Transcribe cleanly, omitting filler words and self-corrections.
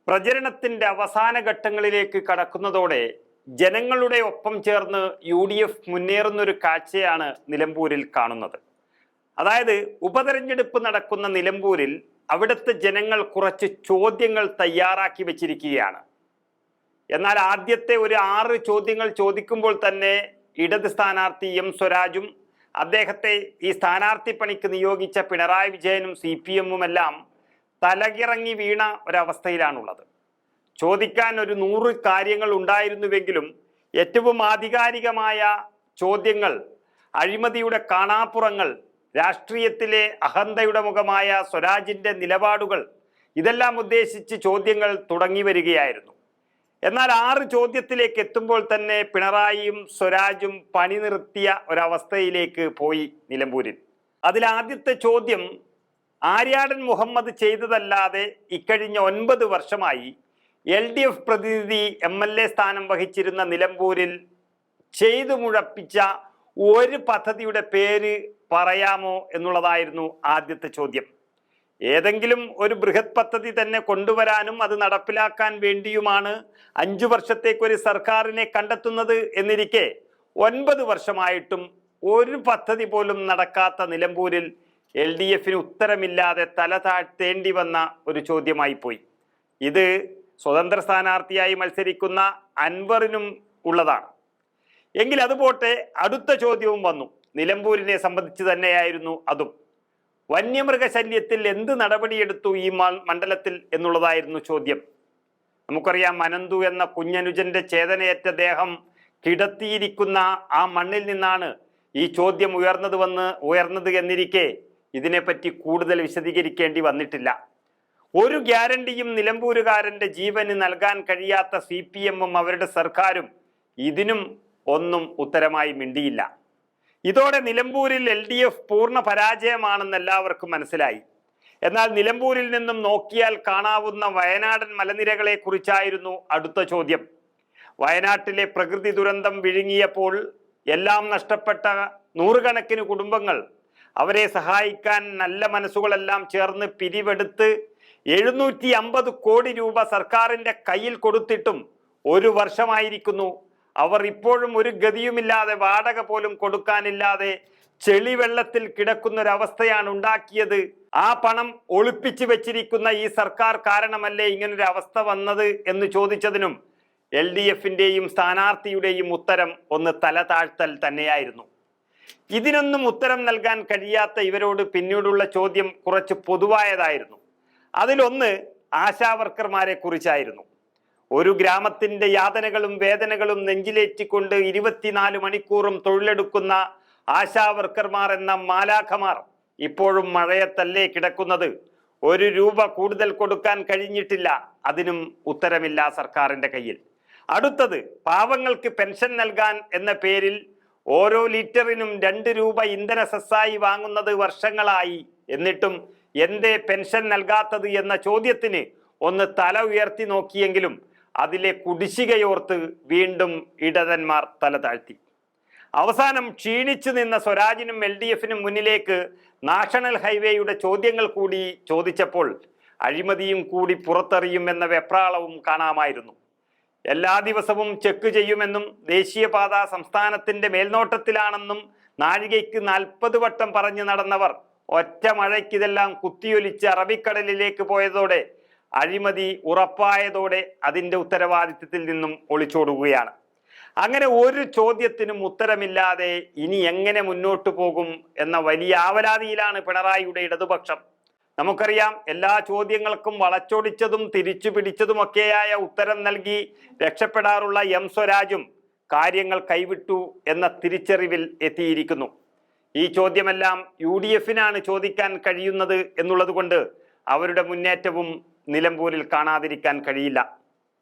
പ്രചരണത്തിന്റെ അവസാന ഘട്ടങ്ങളിലേക്ക് കടക്കുന്നതോടെ ജനങ്ങളുടെ ഒപ്പം ചേർന്ന് UDF മുന്നേറുന്നൊരു കാഴ്ചയാണ് നിലമ്പൂരിൽ കാണുന്നത്. അതായത് ഉപതെരഞ്ഞെടുപ്പ് നടക്കുന്ന നിലമ്പൂരിൽ അവിടുത്തെ ജനങ്ങൾ കുറച്ച് ചോദ്യങ്ങൾ തയ്യാറാക്കി വെച്ചിരിക്കുകയാണ്. എന്നാൽ ആദ്യത്തെ ഒരു 6 ചോദ്യങ്ങൾ ചോദിക്കുമ്പോൾ തന്നെ ഇടത് സ്ഥാനാർത്ഥി M സ്വരാജും അദ്ദേഹത്തെ ഈ സ്ഥാനാർത്ഥി പണിക്ക് നിയോഗിച്ച പിണറായി വിജയനും CPM എല്ലാം തലകിറങ്ങി വീണ ഒരവസ്ഥയിലാണുള്ളത്. ചോദിക്കാൻ ഒരു 100 കാര്യങ്ങൾ ഉണ്ടായിരുന്നുവെങ്കിലും ഏറ്റവും ആധികാരികമായ ചോദ്യങ്ങൾ, അഴിമതിയുടെ കാണാപ്പുറങ്ങൾ, രാഷ്ട്രീയത്തിലെ അഹന്തയുടെ മുഖമായ സ്വരാജിന്റെ നിലപാടുകൾ, ഇതെല്ലാം ഉദ്ദേശിച്ച് ചോദ്യങ്ങൾ തുടങ്ങി വരികയായിരുന്നു. എന്നാൽ 6 ചോദ്യത്തിലേക്ക് എത്തുമ്പോൾ തന്നെ പിണറായിയും സ്വരാജും പണി നിർത്തിയ ഒരവസ്ഥയിലേക്ക് പോയി നിലമ്പൂരിൽ. അതിലാദ്യത്തെ ചോദ്യം, ആര്യാടൻ മുഹമ്മദ് ചെയ്തതല്ലാതെ ഇക്കഴിഞ്ഞ 9 വർഷമായി LDF പ്രതിനിധി MLA സ്ഥാനം വഹിച്ചിരുന്ന നിലമ്പൂരിൽ ചെയ്തു മുഴപ്പിച്ച ഒരു പദ്ധതിയുടെ പേര് പറയാമോ എന്നുള്ളതായിരുന്നു ആദ്യത്തെ ചോദ്യം. ഏതെങ്കിലും ഒരു ബൃഹത് പദ്ധതി തന്നെ കൊണ്ടുവരാനും അത് നടപ്പിലാക്കാൻ വേണ്ടിയുമാണ് 5 വർഷത്തേക്കൊരു സർക്കാരിനെ കണ്ടെത്തുന്നത് എന്നിരിക്കെ 9 വർഷമായിട്ടും ഒരു പദ്ധതി പോലും നടക്കാത്ത നിലമ്പൂരിൽ LDFന് ഉത്തരമില്ലാതെ തല താഴ്ത്തേണ്ടി വന്ന ഒരു ചോദ്യമായി പോയി. ഇത് സ്വതന്ത്ര സ്ഥാനാർത്ഥിയായി മത്സരിക്കുന്ന അൻവറിനും ഉള്ളതാണ്. എങ്കിൽ അതുപോട്ടെ, അടുത്ത ചോദ്യവും വന്നു. നിലമ്പൂരിനെ സംബന്ധിച്ച് തന്നെയായിരുന്നു അതും. വന്യമൃഗശല്യത്തിൽ എന്ത് നടപടിയെടുത്തു ഈ മണ്ഡലത്തിൽ എന്നുള്ളതായിരുന്നു ചോദ്യം. നമുക്കറിയാം, അനന്തു എന്ന കുഞ്ഞനുജന്റെ ചേതനയേറ്റ ദേഹം കിടത്തിയിരിക്കുന്ന ആ മണ്ണിൽ നിന്നാണ് ഈ ചോദ്യം ഉയർന്നത് എന്നിരിക്കെ ഇതിനെപ്പറ്റി കൂടുതൽ വിശദീകരിക്കേണ്ടി വന്നിട്ടില്ല. ഒരു ഗ്യാരണ്ടിയും നിലമ്പൂരുകാരന്റെ ജീവന് നൽകാൻ കഴിയാത്ത CPM-ഉം അവരുടെ സർക്കാരും ഇതിനും ഒന്നും ഉത്തരമായി മിണ്ടിയില്ല. ഇതോടെ നിലമ്പൂരിൽ LDF പൂർണ്ണ പരാജയമാണെന്ന് എല്ലാവർക്കും മനസ്സിലായി. എന്നാൽ നിലമ്പൂരിൽ നിന്നും നോക്കിയാൽ കാണാവുന്ന വയനാടൻ മലനിരകളെ കുറിച്ചായിരുന്നു അടുത്ത ചോദ്യം. വയനാട്ടിലെ പ്രകൃതി ദുരന്തം വിഴുങ്ങിയപ്പോൾ എല്ലാം നഷ്ടപ്പെട്ട 100 കണക്കിന് കുടുംബങ്ങൾ, അവരെ സഹായിക്കാൻ നല്ല മനസ്സുകളെല്ലാം ചേർന്ന് പിരിവെടുത്ത് 750 കോടി രൂപ സർക്കാരിന്റെ കയ്യിൽ കൊടുത്തിട്ടും 1 വർഷമായിരിക്കുന്നു. അവർ ഇപ്പോഴും ഒരു ഗതിയുമില്ലാതെ, വാടക പോലും കൊടുക്കാനില്ലാതെ ചെളിവെള്ളത്തിൽ കിടക്കുന്നൊരവസ്ഥയാണ് ഉണ്ടാക്കിയത്. ആ പണം ഒളിപ്പിച്ചു വെച്ചിരിക്കുന്ന ഈ സർക്കാർ കാരണമല്ലേ ഇങ്ങനൊരു അവസ്ഥ വന്നത് എന്ന് ചോദിച്ചതിനും LDFന്റെയും സ്ഥാനാർത്ഥിയുടെയും ഉത്തരം ഒന്ന് തല താഴ്ത്തൽ തന്നെയായിരുന്നു. ഇതിനൊന്നും ഉത്തരം നൽകാൻ കഴിയാത്ത ഇവരോട് പിന്നീടുള്ള ചോദ്യം കുറച്ച് പൊതുവായതായിരുന്നു. അതിലൊന്ന് ആശാവർക്കർമാരെ കുറിച്ചായിരുന്നു. ഒരു ഗ്രാമത്തിന്റെ യാതനകളും വേദനകളും നെഞ്ചിലേറ്റിക്കൊണ്ട് 24 മണിക്കൂറും തൊഴിലെടുക്കുന്ന ആശാവർക്കർമാർ എന്ന മാലാഖമാർ ഇപ്പോഴും മഴയത്തല്ലേ കിടക്കുന്നത്? 1 രൂപ കൂടുതൽ കൊടുക്കാൻ കഴിഞ്ഞിട്ടില്ല. അതിനും ഉത്തരമില്ല സർക്കാരിന്റെ കയ്യിൽ. അടുത്തത്, പാവങ്ങൾക്ക് പെൻഷൻ നൽകാൻ എന്ന പേരിൽ ഓരോ ലിറ്ററിനും 2 രൂപ ഇന്ധന സെസ്സായി വാങ്ങുന്നത് വർഷങ്ങളായി. എന്നിട്ടും എന്തേ പെൻഷൻ നൽകാത്തത് എന്ന ചോദ്യത്തിന് ഒന്ന് തല ഉയർത്തി നോക്കിയെങ്കിലും അതിലെ കുടിശ്ശികയോർത്ത് വീണ്ടും ഇടതന്മാർ തല താഴ്ത്തി. അവസാനം ക്ഷീണിച്ചു നിന്ന സ്വരാജിനും LDFനും മുന്നിലേക്ക് നാഷണൽ ഹൈവേയുടെ ചോദ്യങ്ങൾ കൂടി ചോദിച്ചപ്പോൾ അഴിമതിയും കൂടി പുറത്തെറിയും എന്ന വെപ്രാളവും കാണാമായിരുന്നു. എല്ലാ ദിവസവും ചെക്ക് ചെയ്യുമെന്നും ദേശീയപാത സംസ്ഥാനത്തിന്റെ മേൽനോട്ടത്തിലാണെന്നും നാഴികയ്ക്ക് 40 വട്ടം പറഞ്ഞു നടന്നവർ ഒറ്റ മഴയ്ക്കിതെല്ലാം കുത്തിയൊലിച്ച് അറബിക്കടലിലേക്ക് പോയതോടെ, അഴിമതി ഉറപ്പായതോടെ അതിൻ്റെ ഉത്തരവാദിത്വത്തിൽ നിന്നും ഒളിച്ചോടുകയാണ്. അങ്ങനെ ഒരു ചോദ്യത്തിനും ഉത്തരമില്ലാതെ ഇനി എങ്ങനെ മുന്നോട്ടു പോകും എന്ന വലിയ ആവലാതിയിലാണ് പിണറായിയുടെ ഇടതുപക്ഷം. നമുക്കറിയാം, എല്ലാ ചോദ്യങ്ങൾക്കും വളച്ചൊടിച്ചതും തിരിച്ചു പിടിച്ചതുമൊക്കെയായ ഉത്തരം നൽകി രക്ഷപ്പെടാറുള്ള M സ്വരാജും കാര്യങ്ങൾ കൈവിട്ടു എന്ന തിരിച്ചറിവിൽ എത്തിയിരിക്കുന്നു. ഈ ചോദ്യമെല്ലാം UDFനാണ് ചോദിക്കാൻ കഴിയുന്നത് എന്നുള്ളത് കൊണ്ട് അവരുടെ മുന്നേറ്റവും നിലമ്പൂരിൽ കാണാതിരിക്കാൻ കഴിയില്ല.